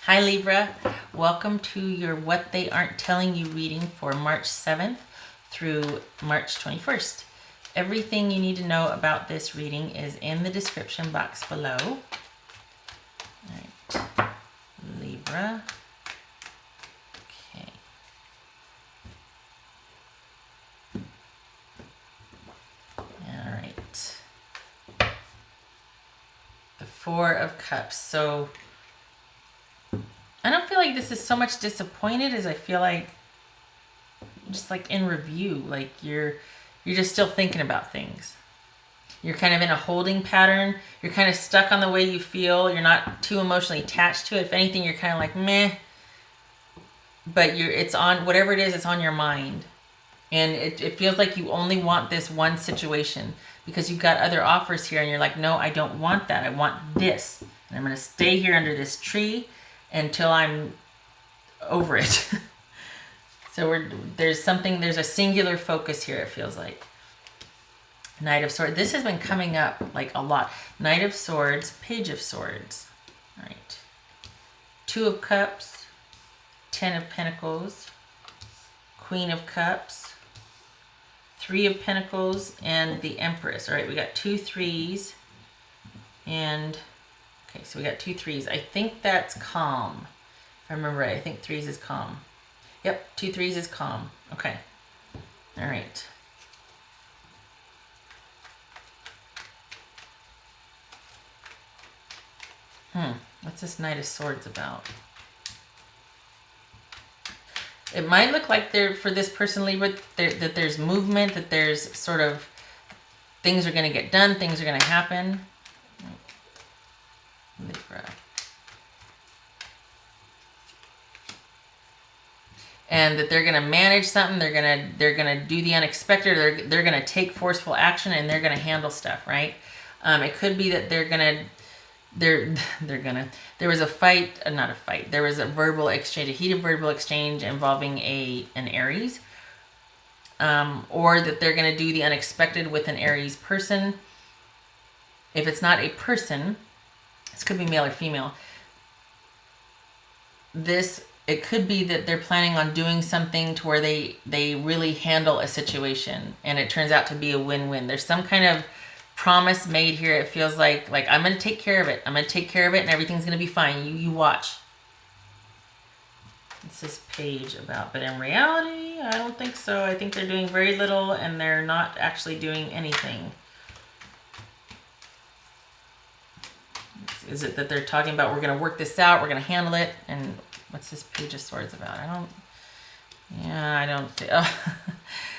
Hi Libra, welcome to your What They Aren't Telling You reading for March 7th through March 21st. Everything you need to know about this reading is in the description box below. All right, Libra. Okay. All right. The Four of Cups. So I don't feel like this is so much disappointed as I feel like just like in review, like you're just still thinking about things. You're kind of in a holding pattern. You're kind of stuck on the way you feel. You're not too emotionally attached to it. If anything, you're kind of like meh. But it's on whatever it is. It's on your mind, and it feels like you only want this one situation because you've got other offers here, and you're like, no, I don't want that. I want this, and I'm going to stay here under this tree until I'm over it. So there's a singular focus here, it feels like. Knight of Swords. This has been coming up like a lot. Knight of Swords, Page of Swords. All right. Two of Cups, Ten of Pentacles, Queen of Cups, Three of Pentacles, and the Empress. All right, we got 2 3s. And, okay, so we got 2 3s. I think that's calm. If I remember right, I think 3s is calm. Yep, 2 3s is calm. Okay. All right. What's this Knight of Swords about? It might look like for this person, Libra, that there's movement, that there's sort of things are going to get done, things are going to happen. Libra. And that they're going to manage something, they're going to do the unexpected, they're going to take forceful action, and they're going to handle stuff, right? It could be that there was a fight, not a fight, there was a verbal exchange, a heated verbal exchange involving an Aries, or that they're going to do the unexpected with an Aries person. If it's not a person, this could be male or female, it could be that they're planning on doing something to where they really handle a situation and it turns out to be a win-win. There's some kind of promise made here. It feels like I'm going to take care of it. I'm going to take care of it and everything's going to be fine. You watch. What's this page about? But in reality, I don't think so. I think they're doing very little and they're not actually doing anything. Is it that they're talking about we're going to work this out, we're going to handle it? And what's this Page of Swords about? I don't.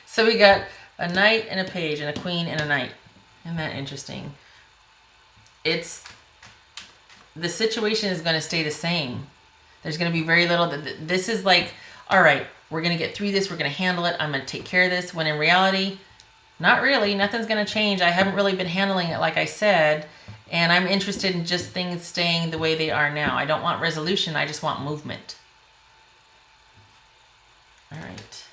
So we got a knight and a page and a queen and a knight. Isn't that interesting? The situation is going to stay the same. There's going to be very little. This is like, all right, we're going to get through this. We're going to handle it. I'm going to take care of this. When in reality, not really. Nothing's going to change. I haven't really been handling it like I said. And I'm interested in just things staying the way they are now. I don't want resolution. I just want movement. All right.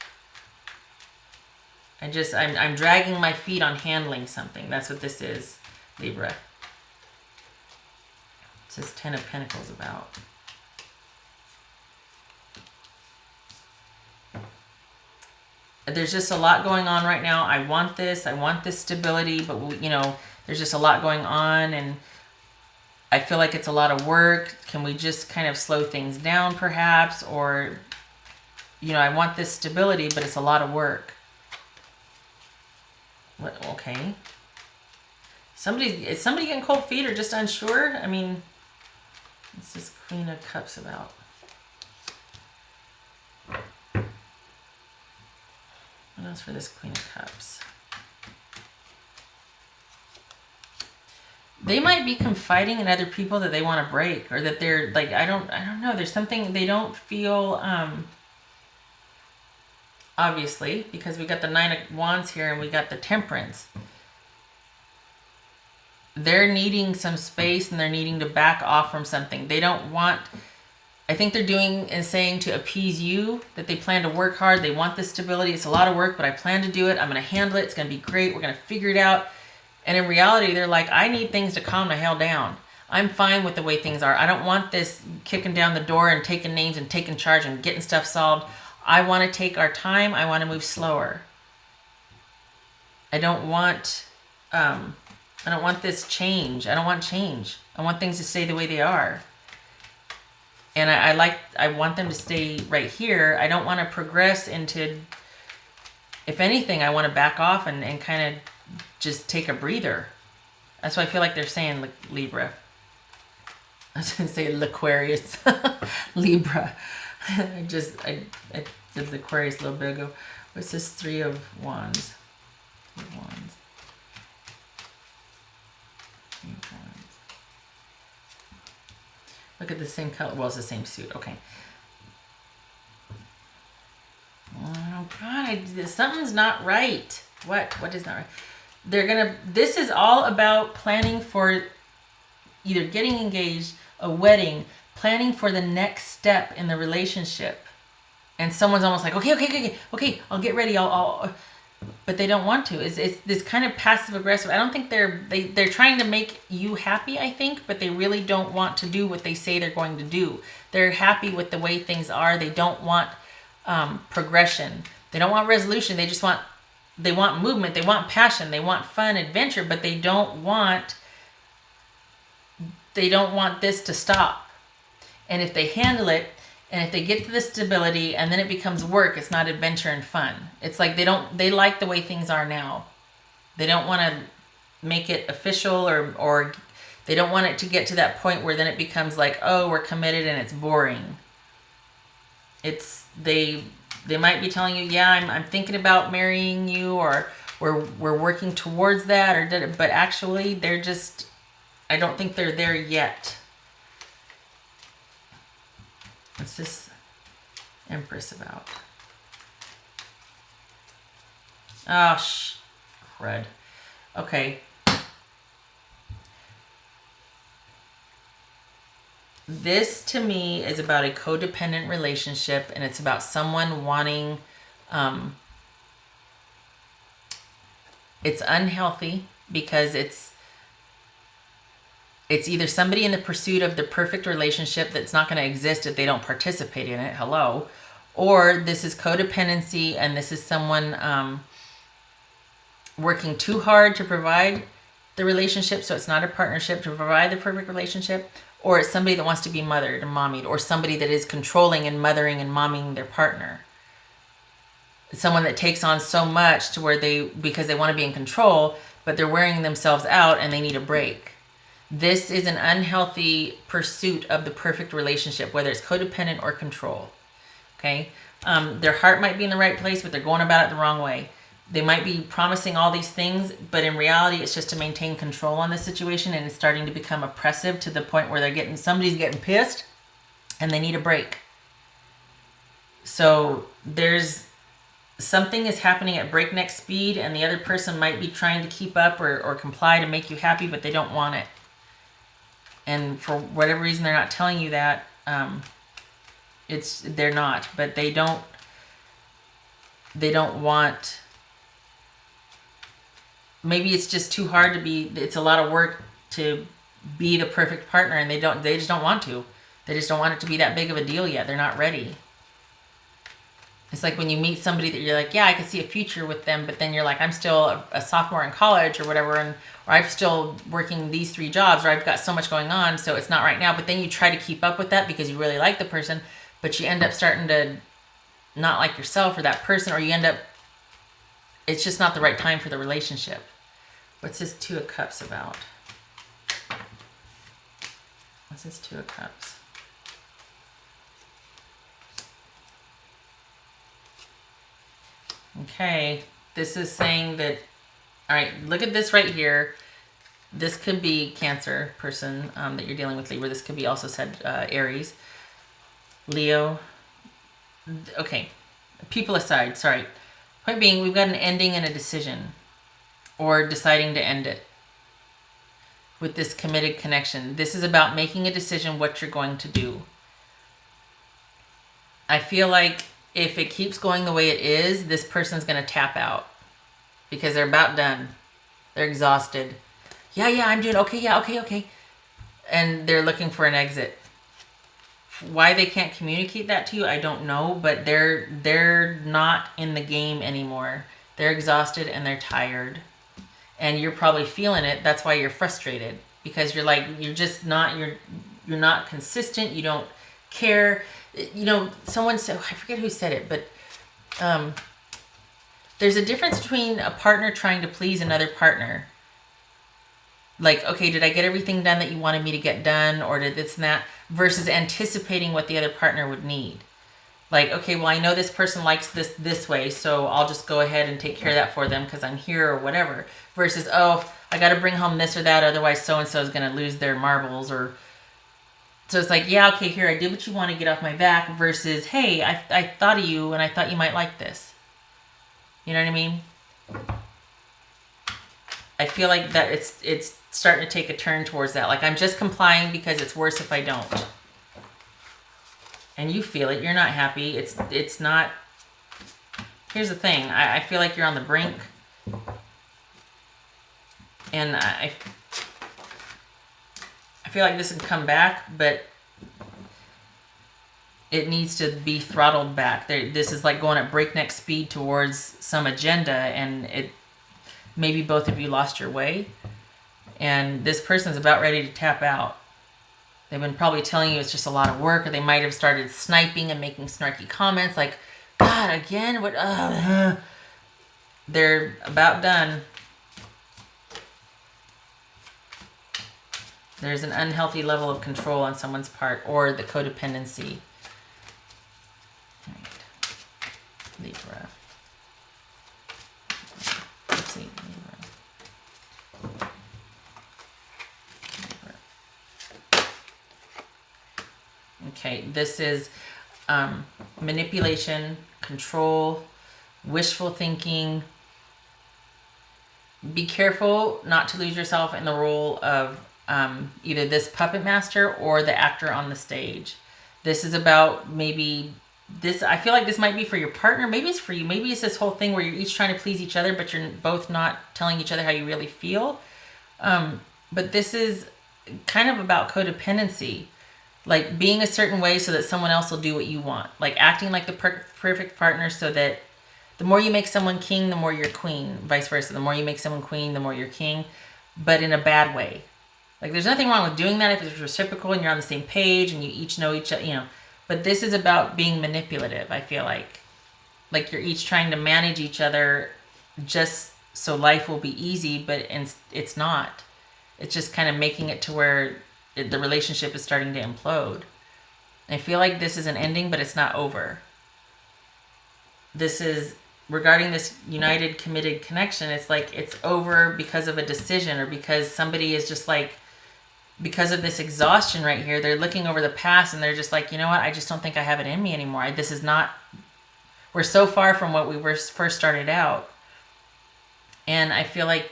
I'm dragging my feet on handling something. That's what this is, Libra. It's this Ten of Pentacles about. There's just a lot going on right now. I want this stability, but there's just a lot going on and I feel like it's a lot of work. Can we just kind of slow things down perhaps? Or, I want this stability, but it's a lot of work. What? Okay. Is somebody getting cold feet or just unsure? I mean, what's this Queen of Cups about? What else for this Queen of Cups? They might be confiding in other people that they want to break, or that they're like, I don't know. There's something they don't feel, obviously, because we got the Nine of Wands here and we got the Temperance. They're needing some space and they're needing to back off from something. They don't want, I think they're doing and saying to appease you that they plan to work hard. They want this stability. It's a lot of work, but I plan to do it. I'm going to handle it. It's going to be great. We're going to figure it out. And in reality, they're like, I need things to calm the hell down. I'm fine with the way things are. I don't want this kicking down the door and taking names and taking charge and getting stuff solved. I want to take our time. I want to move slower. I don't want this change. I don't want change. I want things to stay the way they are. And I want them to stay right here. I don't want to progress into, if anything, I want to back off and kind of just take a breather. That's what I feel like they're saying, like Libra. I was going to say Aquarius. Libra. I did the Aquarius a little bit ago. What's this? Three of Wands. Three of Wands. Three of Wands. Look at the same color. Well, it's the same suit. Okay. Oh, God. Something's not right. What is not right? This is all about planning for either getting engaged, a wedding, planning for the next step in the relationship. And someone's almost like, okay, I'll get ready. But they don't want to. It's this kind of passive aggressive. I don't think they're trying to make you happy, I think, but they really don't want to do what they say they're going to do. They're happy with the way things are. They don't want progression. They don't want resolution. They want movement. They want passion. They want fun, adventure, but they don't want this to stop. And if they handle it, and if they get to the stability and then it becomes work, it's not adventure and fun. It's like they like the way things are now. They don't want to make it official or they don't want it to get to that point where then it becomes like, oh, we're committed and it's boring. They might be telling you, yeah, I'm thinking about marrying you, or we're working towards that, but actually they're just, I don't think they're there yet. What's this Empress about? Oh, crud. Okay. This to me is about a codependent relationship, and it's about someone wanting, it's unhealthy because it's either somebody in the pursuit of the perfect relationship that's not going to exist if they don't participate in it. Hello. Or this is codependency, and this is someone working too hard to provide the relationship, so it's not a partnership, to provide the perfect relationship. Or it's somebody that wants to be mothered and mommied, or somebody that is controlling and mothering and momming their partner. It's someone that takes on so much to where because they want to be in control, but they're wearing themselves out and they need a break. This is an unhealthy pursuit of the perfect relationship, whether it's codependent or control. Okay? Their heart might be in the right place, but they're going about it the wrong way. They might be promising all these things, but in reality, it's just to maintain control on the situation, and it's starting to become oppressive to the point where somebody's getting pissed, and they need a break. So something is happening at breakneck speed, and the other person might be trying to keep up or comply to make you happy, but they don't want it. And for whatever reason, they're not telling you that. They're not, but they don't want. Maybe it's just too hard to be. It's a lot of work to be the perfect partner, and they just don't want to. They just don't want it to be that big of a deal yet. They're not ready. It's like when you meet somebody that you're like, yeah, I could see a future with them, but then you're like, I'm still a sophomore in college or whatever, or I'm still working these 3 jobs, or I've got so much going on, so it's not right now. But then you try to keep up with that because you really like the person, but you end up starting to not like yourself or that person, or it's just not the right time for the relationship. What's this 2 of Cups about? What's this 2 of Cups? Okay, this is saying that, all right, look at this right here. This could be Cancer person that you're dealing with, Libra. This could be also said Aries, Leo. Okay, people aside, sorry. Point being, we've got an ending and a decision, or deciding to end it with this committed connection. This is about making a decision what you're going to do. I feel like if it keeps going the way it is, this person's going to tap out because they're about done. They're exhausted. Yeah, I'm doing okay. Yeah, okay. and they're looking for an exit. Why they can't communicate that to you, I don't know, but they're not in the game anymore. They're exhausted and they're tired. And you're probably feeling it. That's why you're frustrated, because you're like, you're just not, you're not consistent. You don't care. You know, someone said, I forget who said it, but there's a difference between a partner trying to please another partner. Like, okay, did I get everything done that you wanted me to get done, or did this and that, versus anticipating what the other partner would need. Like, okay, well, I know this person likes this way, so I'll just go ahead and take care of that for them because I'm here or whatever. Versus, oh, I got to bring home this or that, otherwise so-and-so is going to lose their marbles. Or so it's like, yeah, okay, here, I did what you want to get off my back, versus, hey, I thought of you and I thought you might like this. You know what I mean? I feel like that it's starting to take a turn towards that. Like, I'm just complying because it's worse if I don't. And you feel it. You're not happy. It's not. Here's the thing. I feel like you're on the brink. And I feel like this can come back, but it needs to be throttled back. This is like going at breakneck speed towards some agenda, and maybe both of you lost your way. And this person's about ready to tap out. They've been probably telling you it's just a lot of work, or they might have started sniping and making snarky comments like, God, again? What? They're about done. There's an unhealthy level of control on someone's part, or the codependency. All right. Libra. Let's see. Libra. Okay, this is manipulation, control, wishful thinking. Be careful not to lose yourself in the role of either this puppet master or the actor on the stage. This is about maybe this. I feel like this might be for your partner. Maybe it's for you. Maybe it's this whole thing where you're each trying to please each other, but you're both not telling each other how you really feel. But this is kind of about codependency. Like being a certain way so that someone else will do what you want. Like acting like the perfect partner so that the more you make someone king, the more you're queen. Vice versa. The more you make someone queen, the more you're king. But in a bad way. Like there's nothing wrong with doing that if it's reciprocal and you're on the same page and you each know each other, you know. But this is about being manipulative, I feel like. Like you're each trying to manage each other just so life will be easy, but it's not. It's just kind of making it to where the relationship is starting to implode. I feel like this is an ending, but it's not over. This is regarding this united, committed connection. It's like it's over because of a decision, or because somebody is just like, because of this exhaustion right here, they're looking over the past and they're just like, you know what? I just don't think I have it in me anymore. This is not, we're so far from what we were first started out. And I feel like,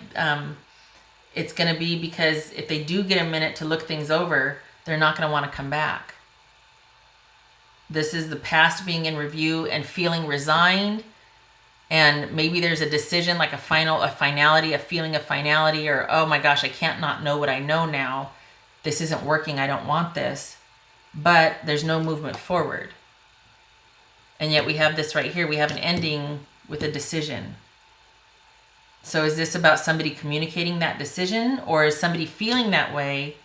it's going to be because if they do get a minute to look things over, they're not going to want to come back. This is the past being in review and feeling resigned. And maybe there's a decision, like a finality, a feeling of finality, or, oh my gosh, I can't not know what I know now. This isn't working. I don't want this. But there's no movement forward. And yet we have this right here. We have an ending with a decision. So is this about somebody communicating that decision, or is somebody feeling that way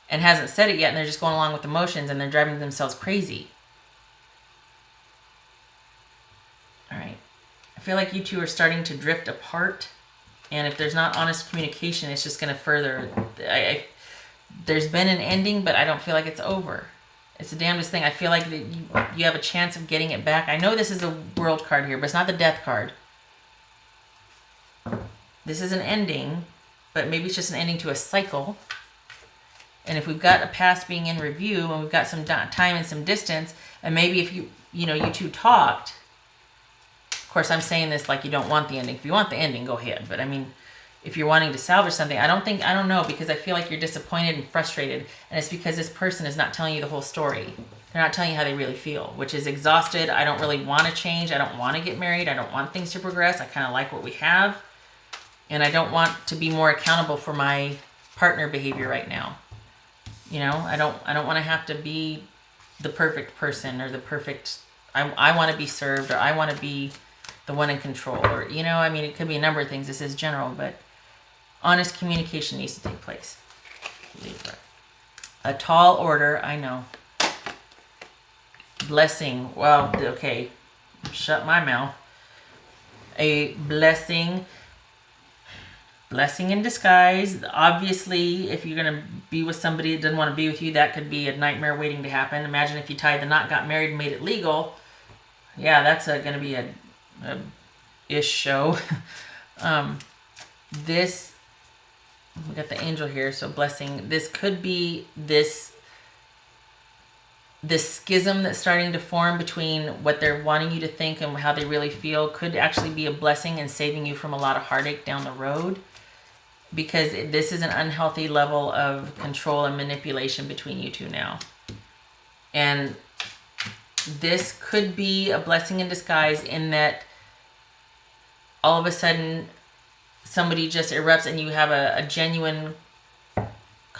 and hasn't said it yet and they're just going along with emotions and they're driving themselves crazy? All right. I feel like you two are starting to drift apart, and if there's not honest communication, it's just going to further. There's been an ending, but I don't feel like it's over. It's the damnedest thing. I feel like that you have a chance of getting it back. I know this is a world card here, but it's not the death card. This is an ending, but maybe it's just an ending to a cycle. And if we've got a past being in review and we've got some time and some distance, and maybe if you two talked, of course I'm saying this like you don't want the ending. If you want the ending, go ahead. But I mean, if you're wanting to salvage something, I don't know, because I feel like you're disappointed and frustrated. And it's because this person is not telling you the whole story. They're not telling you how they really feel, which is exhausted. I don't really want to change. I don't want to get married. I don't want things to progress. I kind of like what we have. And I don't want to be more accountable for my partner behavior right now. You know, I don't want to have to be the perfect person or the perfect, I want to be served, or I want to be the one in control, or, you know, I mean, it could be a number of things. This is general, but honest communication needs to take place. Libra. A tall order, I know. Blessing, well, okay, shut my mouth. A blessing in disguise. Obviously, if you're going to be with somebody that doesn't want to be with you, that could be a nightmare waiting to happen. Imagine if you tied the knot, got married, and made it legal. Yeah, that's going to be a ish show. This, we got the angel here, so blessing. This could be this schism that's starting to form between what they're wanting you to think and how they really feel could actually be a blessing and saving you from a lot of heartache down the road. Because this is an unhealthy level of control and manipulation between you two now. And this could be a blessing in disguise in that all of a sudden somebody just erupts and you have a genuine,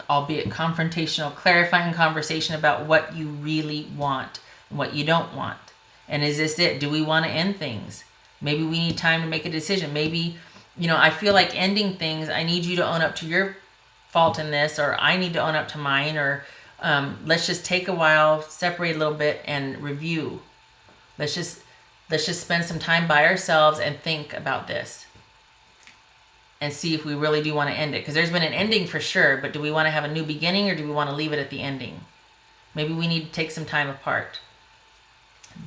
albeit confrontational, clarifying conversation about what you really want and what you don't want. And is this it? Do we want to end things? Maybe we need time to make a decision. Maybe, you know, I feel like ending things, I need you to own up to your fault in this, or I need to own up to mine, or let's just take a while, separate a little bit, and review. Let's just spend some time by ourselves and think about this and see if we really do want to end it. Because there's been an ending for sure, but do we want to have a new beginning, or do we want to leave it at the ending? Maybe we need to take some time apart.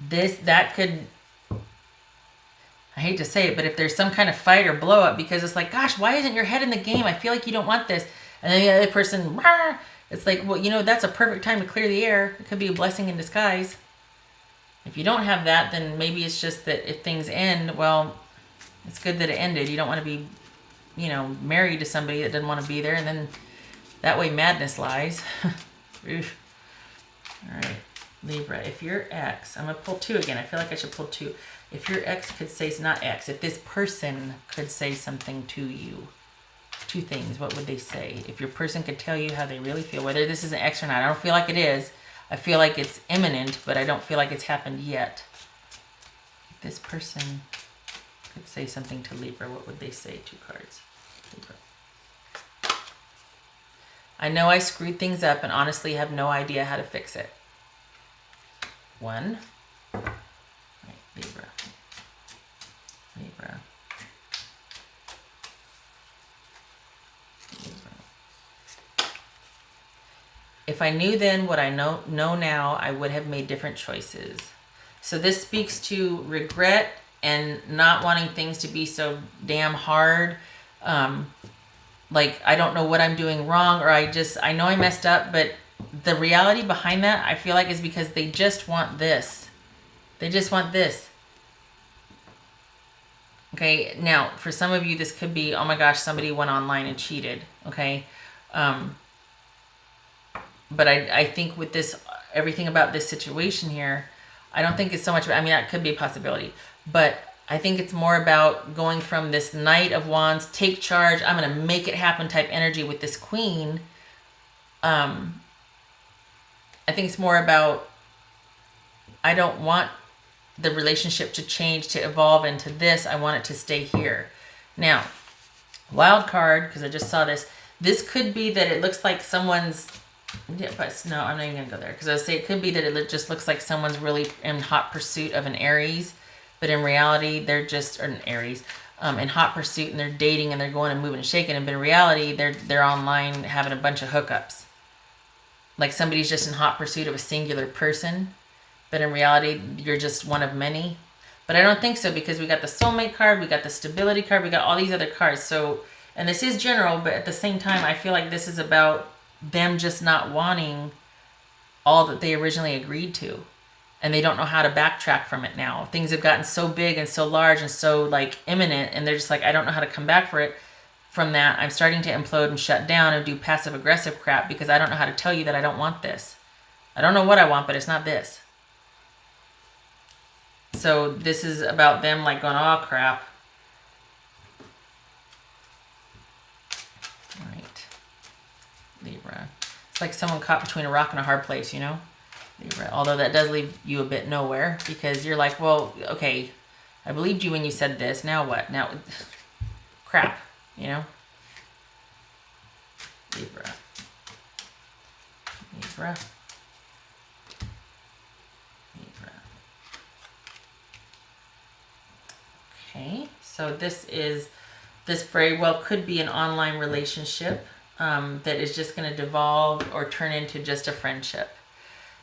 That could, I hate to say it, but if there's some kind of fight or blow up, because it's like, gosh, why isn't your head in the game? I feel like you don't want this. And then the other person, rah, it's like, well, you know, that's a perfect time to clear the air. It could be a blessing in disguise. If you don't have that, then maybe it's just that if things end, well, it's good that it ended. You don't want to be, you know, married to somebody that doesn't want to be there, and then that way madness lies. Oof. All right, Libra, if your ex, I'm going to pull two again. I feel like I should pull two. If your ex could say, not ex, if this person could say something to you, two things, what would they say? If your person could tell you how they really feel, whether this is an ex or not, I don't feel like it is. I feel like it's imminent, but I don't feel like it's happened yet. If this person could say something to Libra, what would they say? Two cards. Libra. I know I screwed things up and honestly have no idea how to fix it. One. Right, Libra. Libra. Libra. If I knew then what I know now, I would have made different choices. So this speaks to regret and not wanting things to be so damn hard. Like, I don't know what I'm doing wrong, or I know I messed up, but the reality behind that, I feel like, is because they just want this. They just want this. Okay, now, for some of you, this could be, oh my gosh, somebody went online and cheated, okay? But I think with this, everything about this situation here, I don't think it's so much, I mean, that could be a possibility, but I think it's more about going from this Knight of Wands, take charge, I'm going to make it happen type energy with this Queen. I think it's more about, I don't want the relationship to change, to evolve into this. I want it to stay here. Now, wild card, because I just saw this. This could be that it looks like someone's, yeah, but no, I'm not even going to go there. Because I would say it could be that it just looks like someone's really in hot pursuit of an Aries. But in reality, they're just, or an Aries, in hot pursuit, and they're dating and they're going and moving and shaking. But in reality, they're online having a bunch of hookups. Like somebody's just in hot pursuit of a singular person. But in reality, you're just one of many. But I don't think so, because we got the soulmate card, we got the stability card, we got all these other cards. So, and this is general, but at the same time, I feel like this is about them just not wanting all that they originally agreed to. And they don't know how to backtrack from it now. Things have gotten so big and so large and so like imminent, and they're just like, I don't know how to come back from that. I'm starting to implode and shut down and do passive aggressive crap because I don't know how to tell you that I don't want this. I don't know what I want, but it's not this. So this is about them like going, oh crap. All right, Libra. It's like someone caught between a rock and a hard place, you know? Libra. Although that does leave you a bit nowhere because you're like, well, okay, I believed you when you said this. Now what? Now, crap, you know? Libra. Libra. Libra. Okay, so this very well could be an online relationship that is just going to devolve or turn into just a friendship.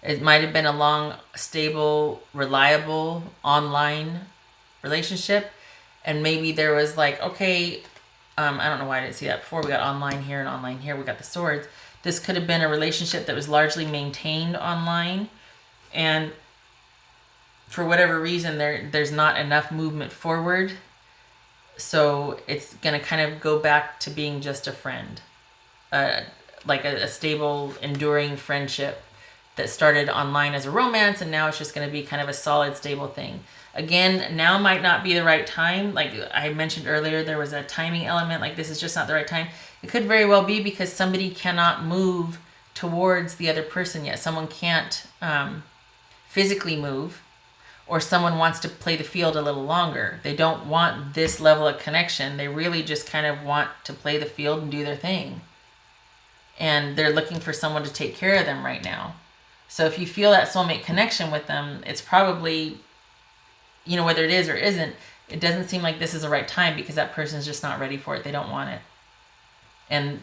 It might have been a long, stable, reliable online relationship. And maybe there was like, okay, I don't know why I didn't see that before. We got online here and online here. We got the swords. This could have been a relationship that was largely maintained online. And for whatever reason, there's not enough movement forward. So it's going to kind of go back to being just a friend. Like a stable, enduring friendship that started online as a romance, and now it's just going to be kind of a solid, stable thing. Again, now might not be the right time. Like I mentioned earlier, there was a timing element, like this is just not the right time. It could very well be because somebody cannot move towards the other person yet. Someone can't physically move, or someone wants to play the field a little longer. They don't want this level of connection. They really just kind of want to play the field and do their thing. And they're looking for someone to take care of them right now. So if you feel that soulmate connection with them, it's probably, you know, whether it is or isn't, it doesn't seem like this is the right time because that person's just not ready for it. They don't want it. And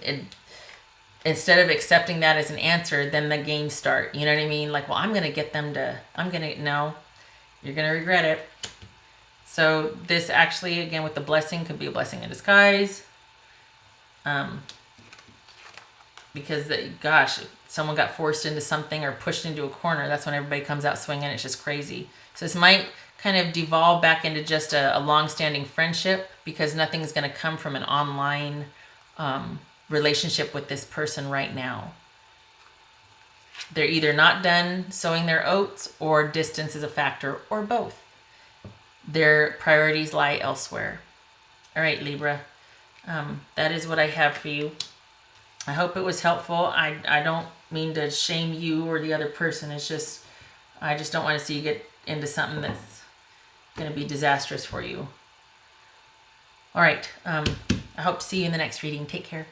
instead of accepting that as an answer, then the games start. You know what I mean? Like, well, no, you're going to regret it. So this actually, again, with the blessing, could be a blessing in disguise. Because, gosh, someone got forced into something or pushed into a corner, that's when everybody comes out swinging. It's just crazy. So this might kind of devolve back into just a long-standing friendship because nothing's going to come from an online relationship with this person right now. They're either not done sowing their oats or distance is a factor or both. Their priorities lie elsewhere. All right, Libra. That is what I have for you. I hope it was helpful. I don't mean to shame you or the other person. It's just, I just don't want to see you get into something that's going to be disastrous for you. All right. I hope to see you in the next reading. Take care.